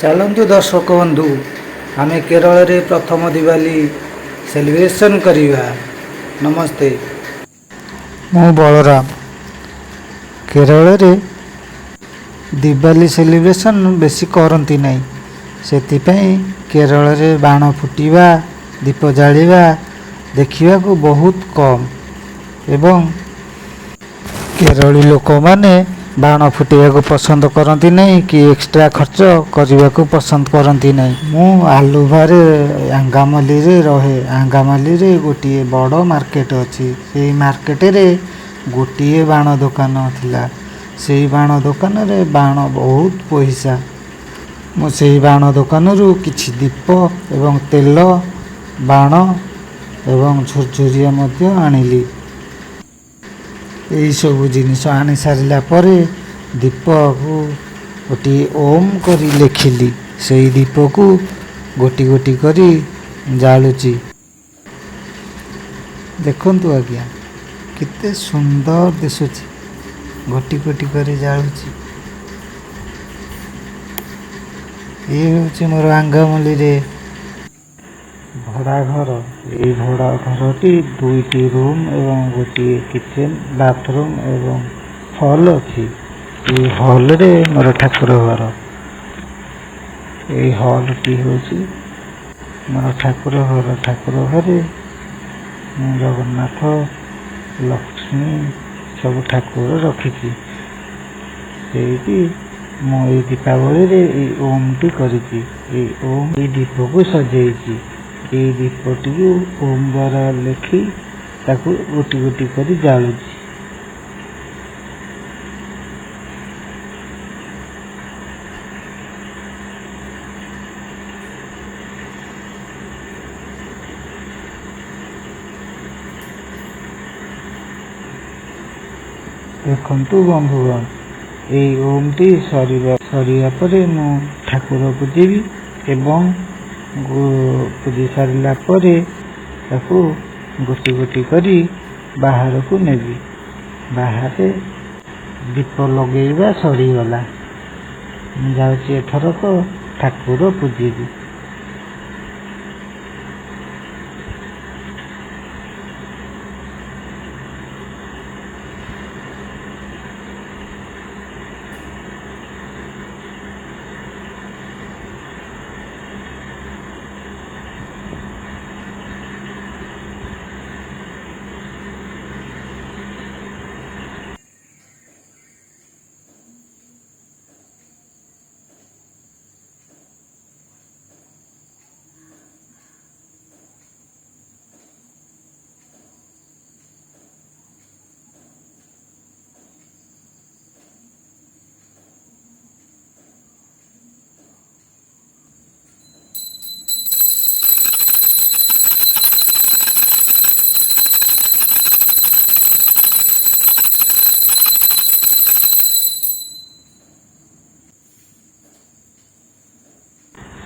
ଚାଲନ୍ତୁ ଦର୍ଶକ ବନ୍ଧୁ, ଆମେ କେରଳରେ ପ୍ରଥମ ଦିୱାଲି ସେଲିବ୍ରେସନ୍ କରିବା। ନମସ୍ତେ। ମୁଁ ବଳରାମ। କେରଳରେ ଦିୱାଲି ସେଲିବ୍ରେସନ୍ ବେଶୀ କରନ୍ତି ନାହିଁ। ସେଥିପାଇଁ କେରଳରେ ବାଣ ଫୁଟିବା, ଦୀପ ଜାଳିବା ଦେଖିବାକୁ ବହୁତ କମ୍ ଏବଂ କେରଳୀ ଲୋକମାନେ ବାଣ ଫୁଟାଇବାକୁ ପସନ୍ଦ କରନ୍ତି ନାହିଁ କି ଏକ୍ସଟ୍ରା ଖର୍ଚ୍ଚ କରିବାକୁ ପସନ୍ଦ କରନ୍ତି ନାହିଁ। ମୁଁ ଆଲୁଭାରେ ଆଙ୍ଗାମାଲିରେ ରହେ। ଆଙ୍ଗାମାଲିରେ ଗୋଟିଏ ବଡ଼ ମାର୍କେଟ ଅଛି। ସେହି ମାର୍କେଟରେ ଗୋଟିଏ ବାଣ ଦୋକାନ ଥିଲା। ସେହି ବାଣ ଦୋକାନରେ ବାଣ ବହୁତ ପଇସା। ମୁଁ ସେହି ବାଣ ଦୋକାନରୁ କିଛି ଦୀପ ଏବଂ ତେଲ, ବାଣ ଏବଂ ଝୁରଝୁରିଆ ମଧ୍ୟ ଆଣିଲି। ଏହିସବୁ ଜିନିଷ ଆଣି ସାରିଲା ପରେ ଦୀପକୁ ଗୋଟିଏ ଓମ୍ କରି ଲେଖିଲି। ସେହି ଦୀପକୁ ଗୋଟି ଗୋଟି କରି ଜାଳୁଛି। ଦେଖନ୍ତୁ ଆଜ୍ଞା, କେତେ ସୁନ୍ଦର ଦିଶୁଛି। ଗୋଟି ଗୋଟି କରି ଜାଳୁଛି। ଇଏ ହେଉଛି ମୋର ଆଙ୍ଗାମାଲିରେ ଭଡ଼ା ଘର। ଏହି ଭଡ଼ା ଘରଟି 2ଟି ରୁମ୍ ଏବଂ ଗୋଟିଏ କିଚେନ୍, ବାଥରୁମ୍ ଏବଂ ହଲ୍ ଅଛି। ଏହି ହଲ୍ରେ ମୋର ଠାକୁର ଘର। ଏହି ହଲ୍ଟି ହେଉଛି ମୋର ଠାକୁର ଘର। ଠାକୁର ଘରେ ମୁଁ ଜଗନ୍ନାଥ, ଲକ୍ଷ୍ମୀ ସବୁ ଠାକୁର ରଖିଛି। ସେଇଠି ମୁଁ ଏଇ ଦୀପାବଳିରେ ଏଇ ଓମ୍ଟି କରିଛି। ଏଇ ଦୀପକୁ ସଜେଇଛି। ଏଇ ଦୀପଟିକୁ ଓମ୍ ଦ୍ୱାରା ଲେଖି ତାକୁ ଗୋଟି ଗୋଟି କରି ଜାଳୁଛି। ଦେଖନ୍ତୁ ବନ୍ଧୁଗଣ, ଏଇ ଓମ୍ଟି ସରିବା ପରେ ମୁଁ ଠାକୁର ପୂଜିବି ଏବଂ ପୂଜି ସାରିଲା ପରେ ତାକୁ ଗୋଟି ଗୋଟି କରି ବାହାରକୁ ନେବି। ବାହାରେ ଦୀପ ଲଗେଇବା ସରିଗଲା। ମୁଁ ଯାଉଛି ଏଥରକ ଠାକୁର ପୂଜିବି।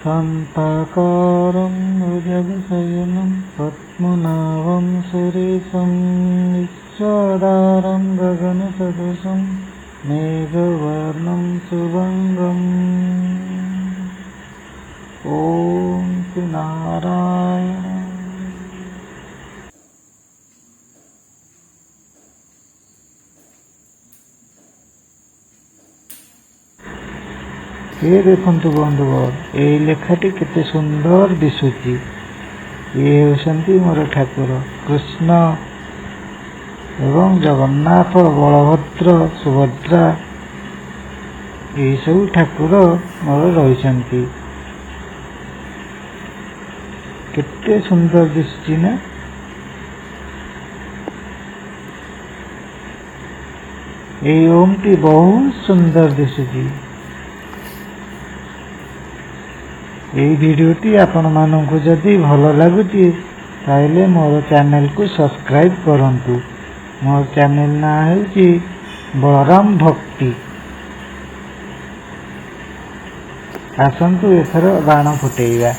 शान्ताकारं भुजगशयनं पद्मनाभं सुरेशं विश्वाधारं गगनसदृशं मेघवर्णं शुभङ्गम्। ॐ नारायण। ये देखନ୍ତୁ ବନ୍ଧୁଗଣ, ଏହି ଲେଖାଟି କେତେ ସୁନ୍ଦର ଦିଶୁଛି। ଇଏ ହେଉଛନ୍ତି ମୋର ଠାକୁର କୃଷ୍ଣ ଏବଂ ଜଗନ୍ନାଥ, ବଳଭଦ୍ର, ସୁଭଦ୍ରା ଏହିସବୁ ଠାକୁର ମୋର ରହିଛନ୍ତି। କେତେ ସୁନ୍ଦର ଦିଶୁଛି ନା। ଏହି ଓମ୍ଟି ବହୁତ ସୁନ୍ଦର ଦିଶୁଛି। ଏହି ଭିଡ଼ିଓଟି ଆପଣମାନଙ୍କୁ ଯଦି ଭଲ ଲାଗୁଛି ତାହେଲେ ମୋର ଚ୍ୟାନେଲକୁ ସବସ୍କ୍ରାଇବ୍ କରନ୍ତୁ। ମୋର ଚ୍ୟାନେଲ ନାଁ ହେଉଛି ବଳରାମ ଭକ୍ତି। ଆସନ୍ତୁ ଏଥର ବାଣ ଫୁଟେଇବା।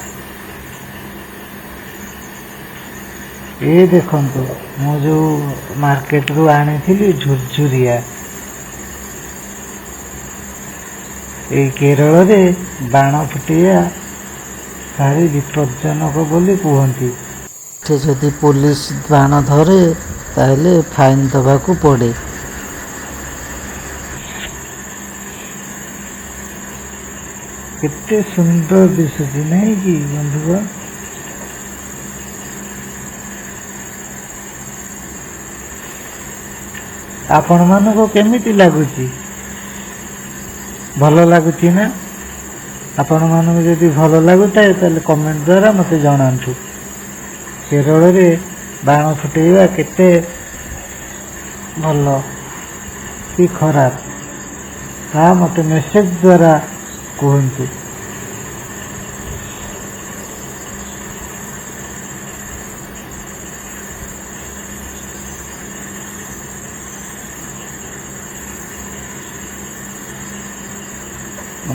ଏ ଦେଖନ୍ତୁ, ମୁଁ ଯେଉଁ ମାର୍କେଟରୁ ଆଣିଥିଲି ଝୁରଝୁରିଆ, ଏହି କେରଳରେ ବାଣ ଫୁଟାଇବା ଭାରି ବିପଜ୍ଜନକ ବୋଲି କୁହନ୍ତି। ସେ ଯଦି ପୋଲିସ ବାଣ ଧରେ ତାହେଲେ ଫାଇନ୍ ଦେବାକୁ ପଡ଼େ। କେତେ ସୁନ୍ଦର ଦିଶୁଛି ନାହିଁ କି ବନ୍ଧୁଗଣ? ଆପଣମାନଙ୍କୁ କେମିତି ଲାଗୁଛି? ଭଲ ଲାଗୁଛି ନା? ଆପଣମାନଙ୍କୁ ଯଦି ଭଲ ଲାଗୁଥାଏ ତାହେଲେ କମେଣ୍ଟ ଦ୍ୱାରା ମୋତେ ଜଣାନ୍ତୁ। କେରଳରେ ବାଣ ଫୁଟାଇବା କେତେ ଭଲ କି ଖରାପ ତାହା ମୋତେ ମେସେଜ ଦ୍ୱାରା କୁହନ୍ତୁ।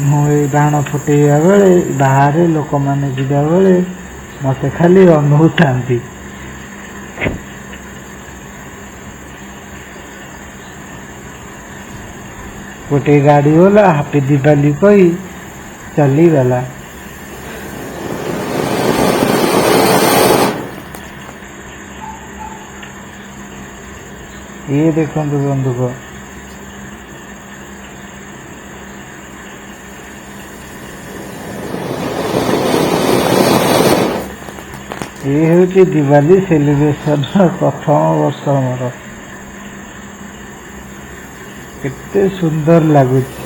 ମୁଁ ଏଇ ବାଣ ଫୁଟାଇବା ବେଳେ ବାହାରେ ଲୋକମାନେ ଯିବା ବେଳେ ମୋତେ ଖାଲି ଅନଉଥାନ୍ତି। ଗୋଟିଏ ଗାଡ଼ି ବାଲା ହାପି ଦିୱାଲି କହି ଚାଲିଗଲା। ଇଏ ଦେଖନ୍ତୁ ବନ୍ଧୁକ, ଇଏ ହେଉଛି ଦିୱାଲି ସେଲିବ୍ରେସନର ପ୍ରଥମ ବର୍ଷ ମୋର। କେତେ ସୁନ୍ଦର ଲାଗୁଛି।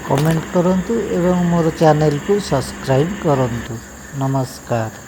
କମେଣ୍ଟ କରନ୍ତୁ ଏବଂ ମୋର ଚ୍ୟାନେଲକୁ ସବସ୍କ୍ରାଇବ୍ କରନ୍ତୁ। ନମସ୍କାର।